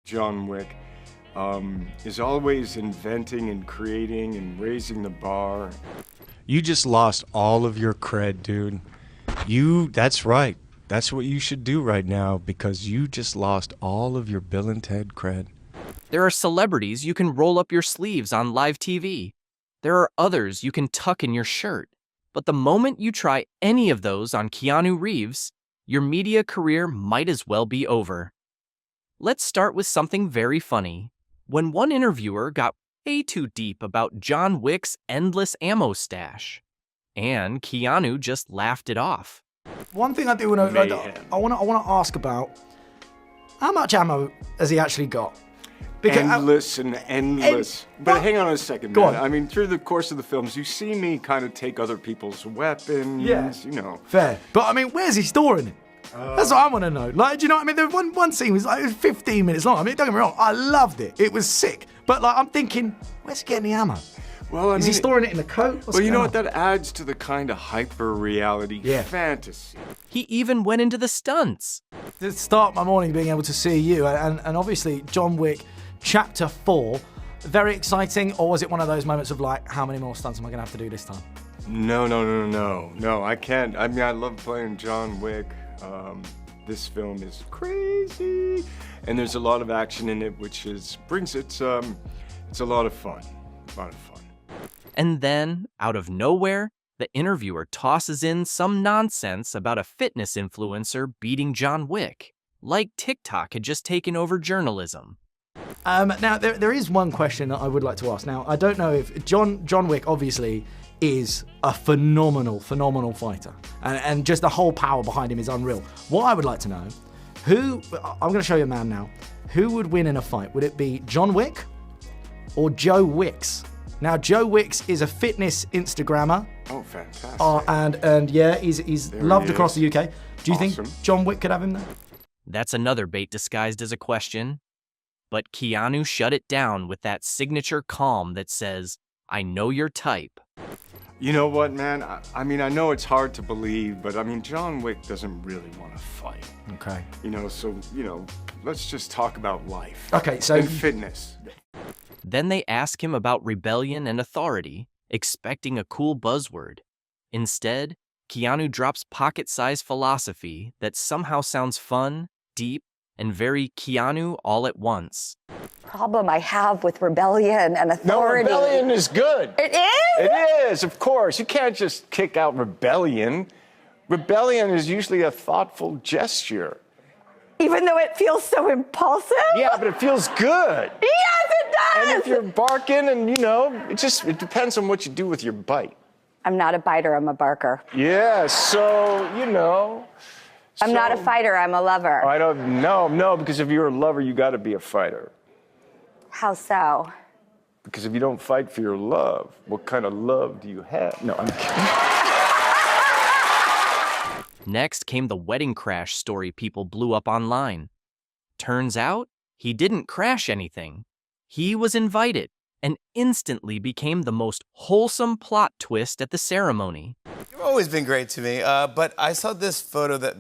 John Wick is always inventing and creating and raising the bar. You just lost all of your cred, dude. That's right. That's what you should do right now because you just lost all of your Bill and Ted cred. There are celebrities you can roll up your sleeves on live TV. There are others you can tuck in your shirt. But the moment you try any of those on Keanu Reeves, your media career might as well be over. Let's start with something very funny. When one interviewer got way too deep about John Wick's endless ammo stash, and Keanu just laughed it off. One thing I do want to, I want to ask about, how much ammo has he actually got? Endless and endless. But hang on a second, Go man. on. I mean, through the course of the films, you see me kind of take other people's weapons, you know. Fair. But I mean, where's he storing it? That's what I want to know. Like, do you know what I mean? There was one scene was like, it was 15 minutes long. I mean, don't get me wrong, I loved it. It was sick. But like, I'm thinking, where's he getting the ammo? Well, Is he storing it in the coat? Well, you know what? That adds to the kind of hyper-reality fantasy. He even went into the stunts. To start my morning being able to see you, and obviously John Wick Chapter 4, very exciting, or was it one of those moments of like, how many more stunts am I going to have to do this time? No, I can't. I mean, I love playing John Wick. This film is crazy, and there's a lot of action in it, which brings it's a lot of fun. And then, out of nowhere, the interviewer tosses in some nonsense about a fitness influencer beating John Wick, like TikTok had just taken over journalism. Now, there is one question that I would like to ask. Now, I don't know if John Wick obviously is a phenomenal fighter, and just the whole power behind him is unreal. What I would like to know, I'm going to show you a man now. Who would win in a fight? Would it be John Wick or Joe Wicks? Now, Joe Wicks is a fitness Instagrammer. Oh, fantastic. And yeah, he's loved across the UK. Do you think John Wick could have him there? That's another bait disguised as a question. But Keanu shut it down with that signature calm that says, I know your type. You know what, man? I mean, I know it's hard to believe, but I mean, John Wick doesn't really want to fight. Okay. Let's just talk about life. Okay, so... And fitness. Then they ask him about rebellion and authority, expecting a cool buzzword. Instead, Keanu drops pocket-sized philosophy that somehow sounds fun, deep, and very Keanu all at once. Problem I have with rebellion and authority. No, rebellion is good. It is? It is, of course. You can't just kick out rebellion. Rebellion is usually a thoughtful gesture. Even though it feels so impulsive? Yeah, but it feels good. Yes, it does! And if you're barking and, it depends on what you do with your bite. I'm not a biter, I'm a barker. Yeah, so. I'm not a fighter, I'm a lover. No, because if you're a lover, you gotta be a fighter. How so? Because if you don't fight for your love, what kind of love do you have? No, I'm kidding. Next came the wedding crash story people blew up online. Turns out, he didn't crash anything. He was invited and instantly became the most wholesome plot twist at the ceremony. You've always been great to me, but I saw this photo that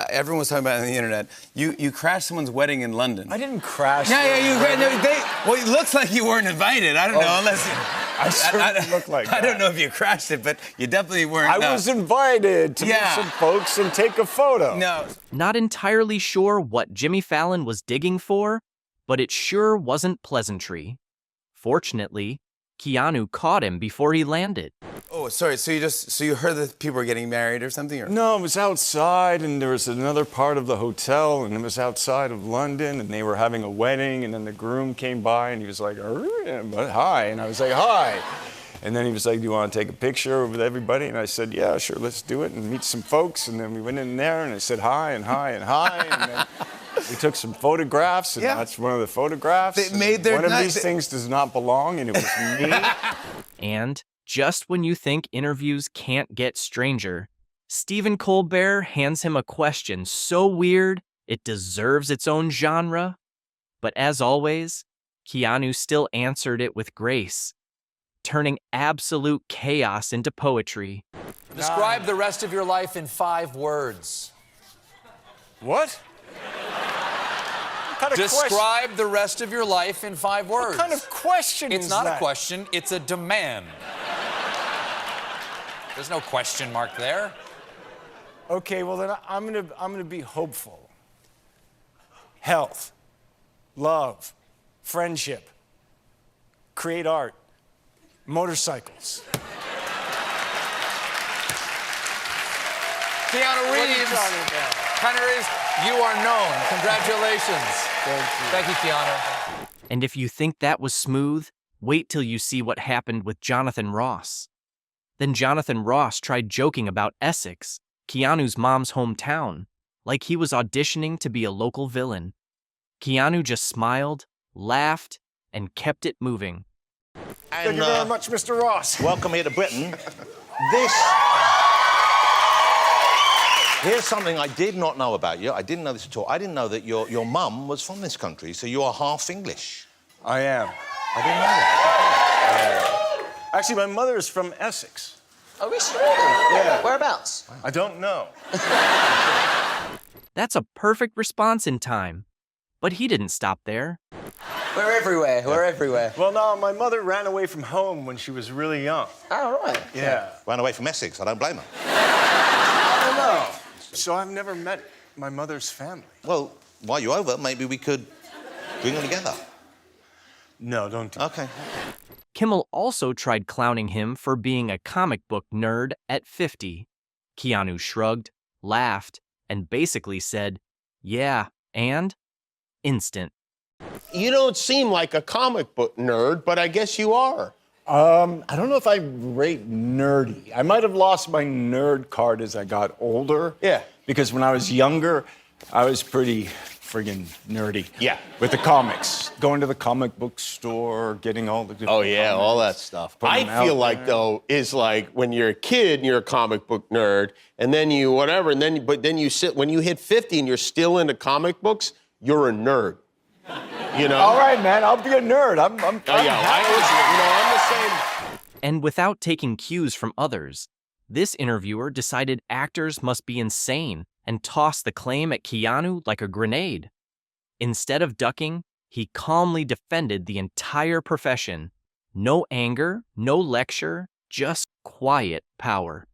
everyone was talking about on the internet. You crashed someone's wedding in London. I didn't crash. Well, it looks like you weren't invited. I don't know, unless I certainly look like that. I don't know if you crashed it, but you definitely weren't. I was invited to meet some folks and take a photo. No. Not entirely sure what Jimmy Fallon was digging for, but it sure wasn't pleasantry. Fortunately, Keanu caught him before he landed. Oh, sorry. So you heard that people were getting married or something? Or? No, it was outside, and there was another part of the hotel, and it was outside of London, and they were having a wedding, and then the groom came by, and he was like, hi, and I was like, hi. And then he was like, do you want to take a picture with everybody? And I said, yeah, sure, let's do it, and meet some folks. And then we went in there, and I said hi, and hi, and hi, and then we took some photographs, and that's one of the photographs. They made their one of these things does not belong, and it was me. And just when you think interviews can't get stranger, Stephen Colbert hands him a question so weird it deserves its own genre. But as always, Keanu still answered it with grace, turning absolute chaos into poetry. Describe the rest of your life in 5 words. What? kind of Describe the rest of your life in 5 words. What kind of question It's is not that? a question, it's a demand. There's no question mark there. Okay, well then I'm gonna be hopeful. Health, love, friendship, create art, motorcycles. Keanu Reeves. Keanu Reeves, you are known. Congratulations. Thank you, Keanu. And if you think that was smooth, wait till you see what happened with Jonathan Ross. Then Jonathan Ross tried joking about Essex, Keanu's mom's hometown, like he was auditioning to be a local villain. Keanu just smiled, laughed, and kept it moving. Thank you very much, Mr. Ross. Welcome here to Britain. Here's something I did not know about you. I didn't know this at all. I didn't know that your mum was from this country, so you are half English. I am. I didn't know that. Actually, my mother is from Essex. Oh, is she really? Yeah. Whereabouts? I don't know. That's a perfect response in time. But he didn't stop there. We're everywhere. We're everywhere. Well, no, my mother ran away from home when she was really young. Oh, right. Yeah. Ran away from Essex. I don't blame her. I don't know. So I've never met my mother's family. Well, while you're over, maybe we could bring them together. No, don't do that. Okay. Kimmel also tried clowning him for being a comic book nerd at 50. Keanu shrugged, laughed, and basically said, yeah, and? Instant. You don't seem like a comic book nerd, but I guess you are. I don't know if I rate nerdy. I might have lost my nerd card as I got older. Yeah. Because when I was younger, I was pretty friggin' nerdy. Yeah. With the comics. Going to the comic book store, getting all the different Oh, yeah, comics, all that stuff. putting I them feel out like, there. though, is like when you're a kid and you're a comic book nerd, and then you whatever, and then but then you sit when you hit 50 and you're still into comic books, you're a nerd. You know? All right, man, I'll be a nerd. I'm Oh, yeah, I always, I'm the same. And without taking cues from others, this interviewer decided actors must be insane and tossed the claim at Keanu like a grenade. Instead of ducking, he calmly defended the entire profession. No anger, no lecture, just quiet power.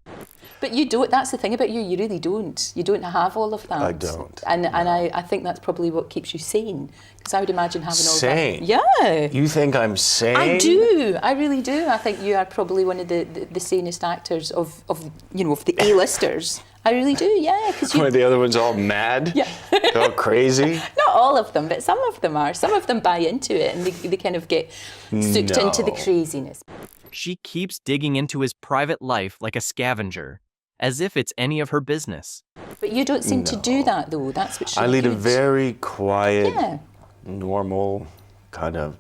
But you don't, that's the thing about you really don't. You don't have all of that. I don't. And I think that's probably what keeps you sane. Because I would imagine having all Sane? that. Yeah. You think I'm sane? I do. I really do. I think you are probably one of the sanest actors of the A-listers. I really do, yeah. Were the other ones all mad? Yeah. They're all crazy? Not all of them, but some of them are. Some of them buy into it and they kind of get sucked into the craziness. She keeps digging into his private life like a scavenger, as if it's any of her business. But you don't seem to do that, though. That's what I lead a good. very quiet, Yeah. normal kind of,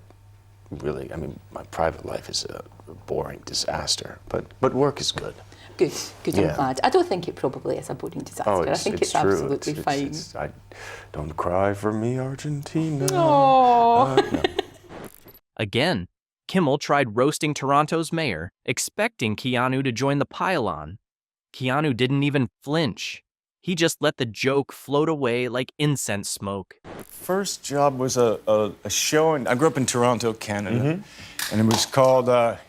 really, I mean, my private life is a boring disaster, but work is good. Good, I'm Yeah. glad. I don't think it probably is a boring disaster. Oh, I think it's true. absolutely fine. I don't cry for me, Argentina. Aww. No. Again, Kimmel tried roasting Toronto's mayor, expecting Keanu to join the pile-on. Keanu didn't even flinch. He just let the joke float away like incense smoke. First job was a show, and I grew up in Toronto, Canada, and it was called, that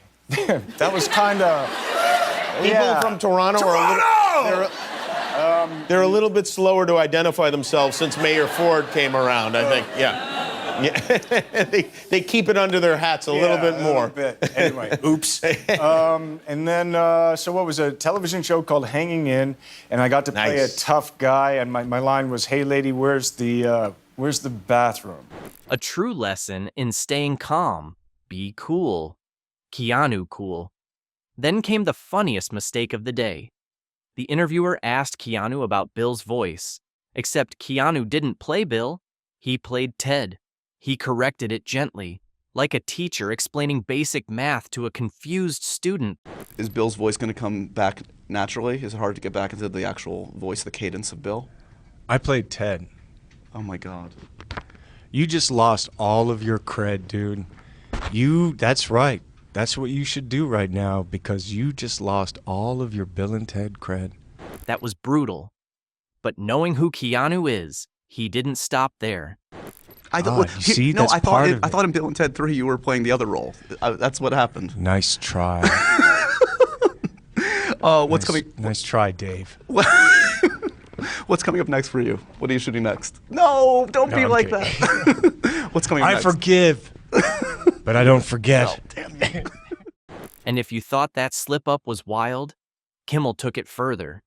was kind of... People from Toronto are they're a little bit slower to identify themselves since Mayor Ford came around, I think. Yeah. They keep it under their hats a little bit more. Anyway, oops. And then, so what was a television show called Hanging In, and I got to play a tough guy, and my line was, "Hey, lady, where's the bathroom?" A true lesson in staying calm. Be cool. Keanu cool. Then came the funniest mistake of the day. The interviewer asked Keanu about Bill's voice, except Keanu didn't play Bill. He played Ted. He corrected it gently, like a teacher explaining basic math to a confused student. Is Bill's voice going to come back naturally? Is it hard to get back into the actual voice, the cadence of Bill? I played Ted. Oh my God. You just lost all of your cred, dude. That's right. That's what you should do right now, because you just lost all of your Bill and Ted cred. That was brutal. But knowing who Keanu is, he didn't stop there. I Ah, you see, no, that's I thought part of I it. thought in Bill and Ted 3 you were playing the other role. That's what happened. Nice try. What's coming? Nice try, Dave. What's coming up next for you? What are you shooting next? No, don't No, be I'm like kidding. that. What's coming up I next? forgive, but I don't forget. And if you thought that slip-up was wild, Kimmel took it further.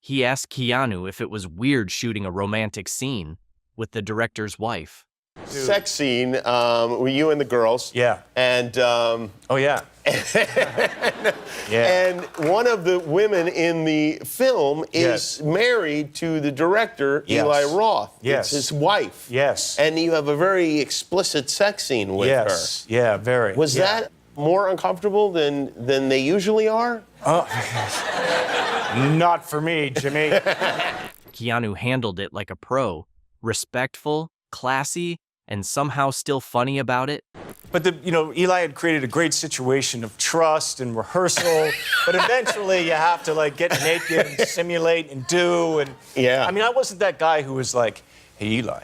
He asked Keanu if it was weird shooting a romantic scene with the director's wife. Sex scene with you and the girls. Yeah. And Oh, yeah. Yeah. and one of the women in the film is Yes. married to the director, Yes. Eli Roth. Yes. It's his wife. Yes. And you have a very explicit sex scene with Yes. Yeah, very. her. Was Yeah. that more uncomfortable than they usually are? Not for me, Jimmy. Keanu handled it like a pro, respectful, classy, and somehow still funny about it. But Eli had created a great situation of trust and rehearsal. But eventually, you have to like get naked and simulate and do. And Yeah. I mean, I wasn't that guy who was like, "Hey, Eli,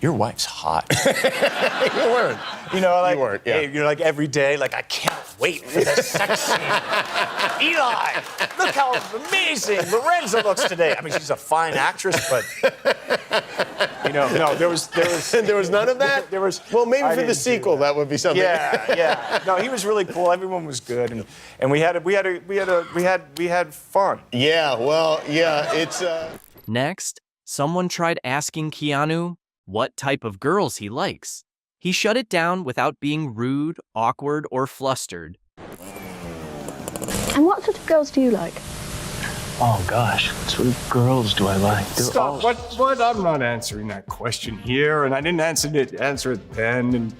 your wife's hot." You weren't. Like, You weren't, yeah. hey, you're like every day, like, I can't wait for the sex scene. Eli, look how amazing Lorenza looks today. I mean, she's a fine actress, but no, there was There was none of that? There was. Well, maybe I for the didn't do sequel, that would be something. Yeah. No, he was really cool. Everyone was good, and we had fun. Yeah, well, yeah, it's Next, someone tried asking Keanu what type of girls he likes. He shut it down without being rude, awkward, or flustered. And what sort of girls do you like? Oh gosh, what sort of girls do I like? Stop. What? I'm not answering that question here, and I didn't answer it then. And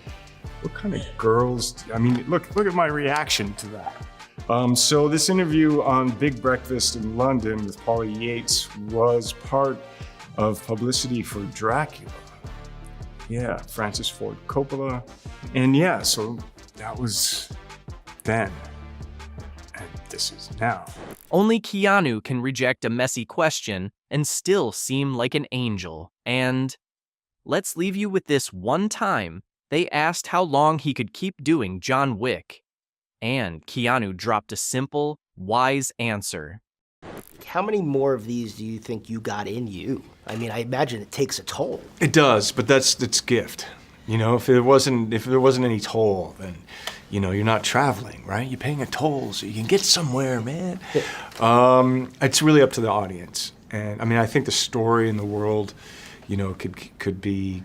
what kind of girls? I mean, look at my reaction to that. So this interview on Big Breakfast in London with Polly Yates was part of publicity for Dracula. Yeah, Francis Ford Coppola. And yeah, so that was then. And this is now. Only Keanu can reject a messy question and still seem like an angel. And let's leave you with this one time they asked how long he could keep doing John Wick. And Keanu dropped a simple, wise answer. How many more of these do you think you got in you? I mean, I imagine it takes a toll. It does, but that's gift. If there wasn't any toll, then you're not traveling, right? You're paying a toll so you can get somewhere, man. It's really up to the audience, and I mean, I think the story in the world, could be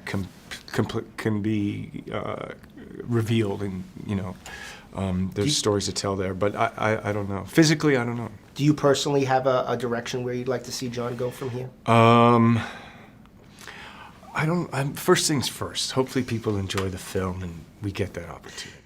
can be revealed, and there's stories to tell there. But I don't know. Physically, I don't know. Do you personally have a direction where you'd like to see John go from here? I don't. First things first. Hopefully, people enjoy the film, and we get that opportunity.